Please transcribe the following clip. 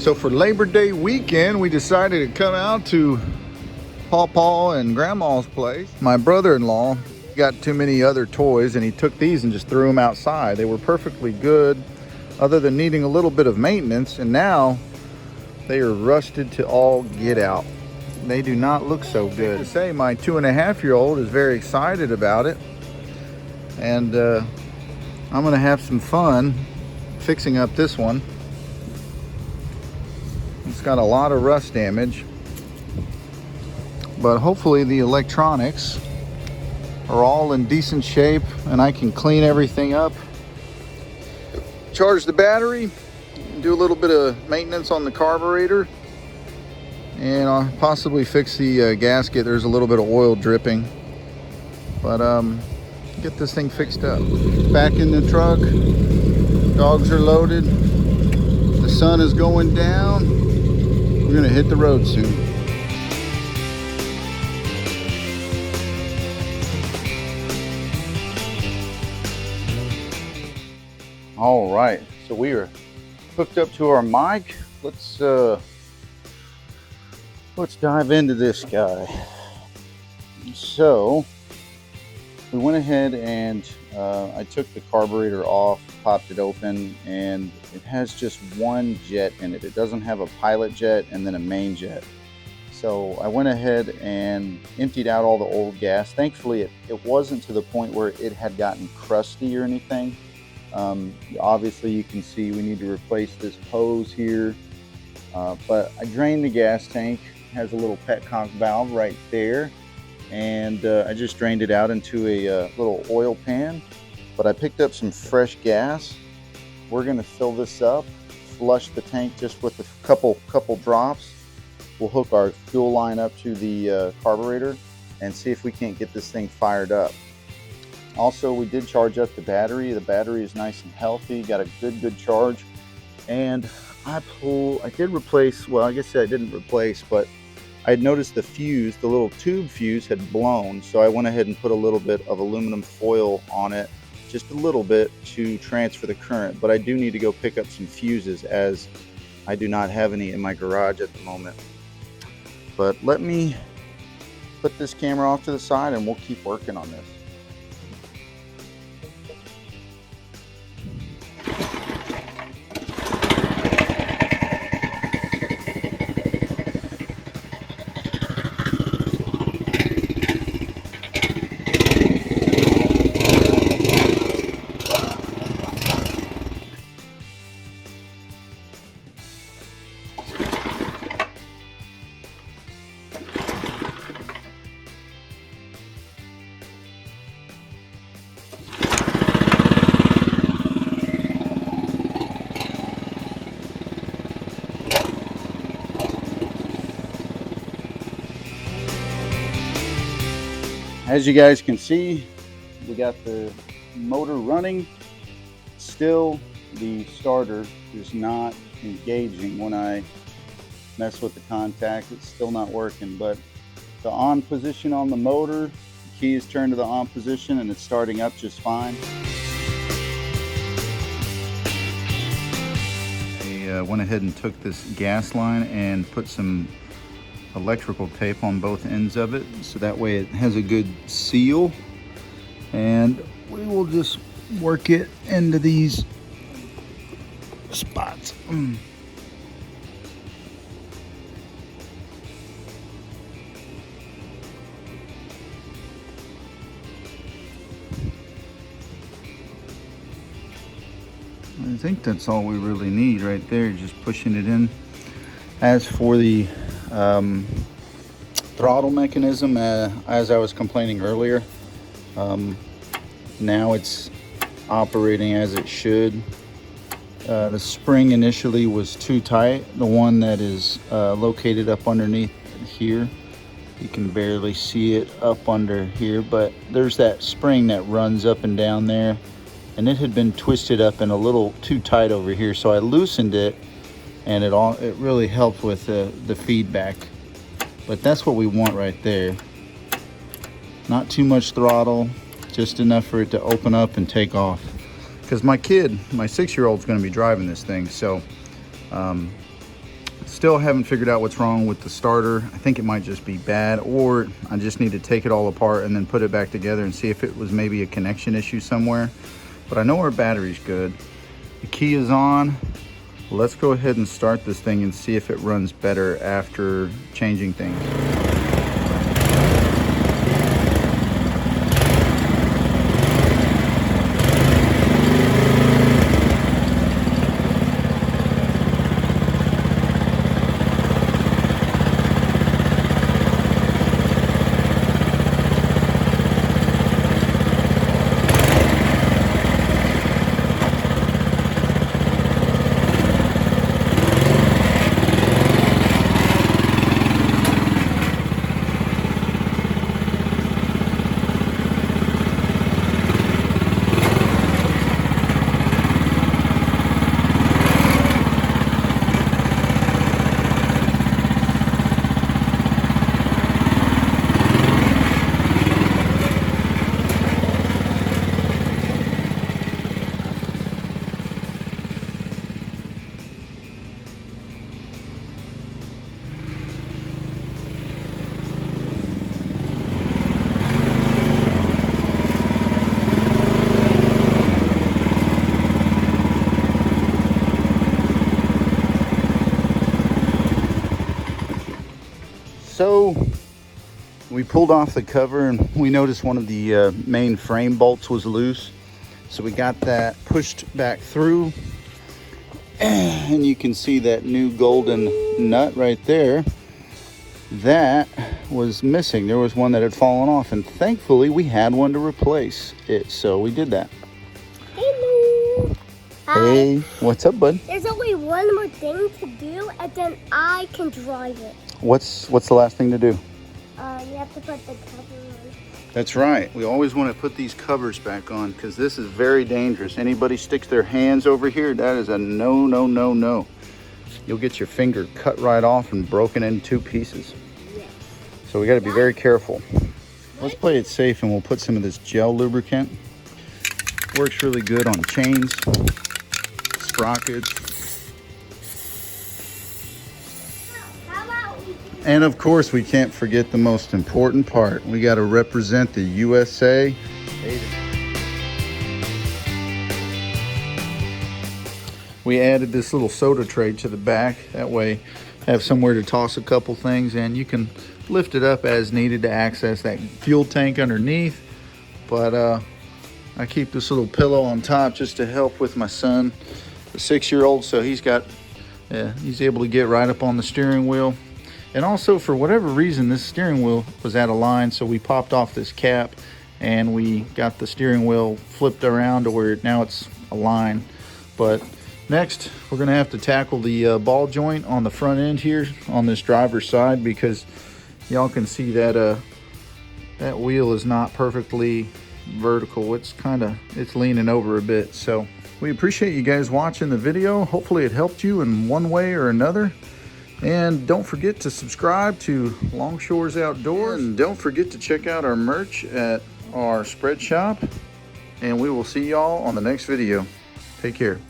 So for Labor Day weekend, we decided to come out to Paw and Grandma's place. My brother-in-law got too many other toys and he took these and just threw them outside. They were perfectly good other than needing a little bit of maintenance, and now they are rusted to all get out. They do not look so good. To say, my 2.5-year-old is very excited about it, and I'm gonna have some fun fixing up this one. It's got a lot of rust damage, but hopefully the electronics are all in decent shape and I can clean everything up, charge the battery, do a little bit of maintenance on the carburetor, and I'll possibly fix the gasket. There's a little bit of oil dripping, but get this thing fixed up. Back in the truck, dogs are loaded, the sun is going down. We're gonna hit the road soon. All right, so we are hooked up to our mic. Let's dive into this guy. So we went ahead and I took the carburetor off, popped it open, and it has just one jet in it. It doesn't have a pilot jet and then a main jet. So I went ahead and emptied out all the old gas. Thankfully, it wasn't to the point where it had gotten crusty or anything. Obviously, you can see we need to replace this hose here. But I drained the gas tank. It has a little petcock valve right there. And I just drained it out into a little oil pan. But I picked up some fresh gas. We're gonna fill this up, flush the tank just with a couple drops. We'll hook our fuel line up to the carburetor and see if we can't get this thing fired up. Also, we did charge up the battery. The battery is nice and healthy, got a good charge. And I did replace, well, I guess I didn't replace, but I had noticed the fuse, the little tube fuse had blown. So I went ahead and put a little bit of aluminum foil on it, just a little bit, to transfer the current. But I do need to go pick up some fuses, as I do not have any in my garage at the moment. But let me put this camera off to the side and we'll keep working on this. As you guys can see, we got the motor running. Still, the starter is not engaging. When I mess with the contact, it's still not working. But the on position on the motor, the key is turned to the on position and it's starting up just fine. I went ahead and took this gas line and put some electrical tape on both ends of it, so that way it has a good seal, and we will just work it into these spots. I think that's all we really need right there, just pushing it in. As for the throttle mechanism, as I was complaining earlier, now it's operating as it should. The spring initially was too tight, the one that is located up underneath here. You can barely see it up under here, but there's that spring that runs up and down there, and it had been twisted up and a little too tight over here, so I loosened it, and it really helped with the feedback. But that's what we want right there. Not too much throttle, just enough for it to open up and take off. Because my kid, my 6-year-old, is going to be driving this thing, so Still haven't figured out what's wrong with the starter. I think it might just be bad, or I just need to take it all apart and then put it back together and see if it was maybe a connection issue somewhere. But I know our battery's good. The key is on. Let's go ahead and start this thing and see if it runs better after changing things. So we pulled off the cover and we noticed one of the main frame bolts was loose. So we got that pushed back through, and you can see that new golden nut right there. That was missing. There was one that had fallen off, and thankfully we had one to replace it. So we did that. Hello. Hey, what's up, bud? There's only one more thing to do, and then I can drive it. What's the last thing to do? You have to put the cover on. That's right. We always want to put these covers back on because this is very dangerous. Anybody sticks their hands over here, that is a no, no, no, no. You'll get your finger cut right off and broken in 2 pieces. Yes. So we got to be very careful. Let's play it safe, and we'll put some of this gel lubricant. Works really good on chains, sprockets. And of course, we can't forget the most important part. We got to represent the USA. We added this little soda tray to the back. That way, have somewhere to toss a couple things, and you can lift it up as needed to access that fuel tank underneath. But I keep this little pillow on top just to help with my son, the 6-year-old, so he's able to get right up on the steering wheel. And also, for whatever reason, this steering wheel was out of line, so we popped off this cap and we got the steering wheel flipped around to where now it's aligned. But next, we're gonna have to tackle the ball joint on the front end here on this driver's side, because y'all can see that that wheel is not perfectly vertical. It's leaning over a bit. So we appreciate you guys watching the video. Hopefully it helped you in one way or another. And don't forget to subscribe to Longshores Outdoors. And don't forget to check out our merch at our spread shop. And we will see y'all on the next video. Take care.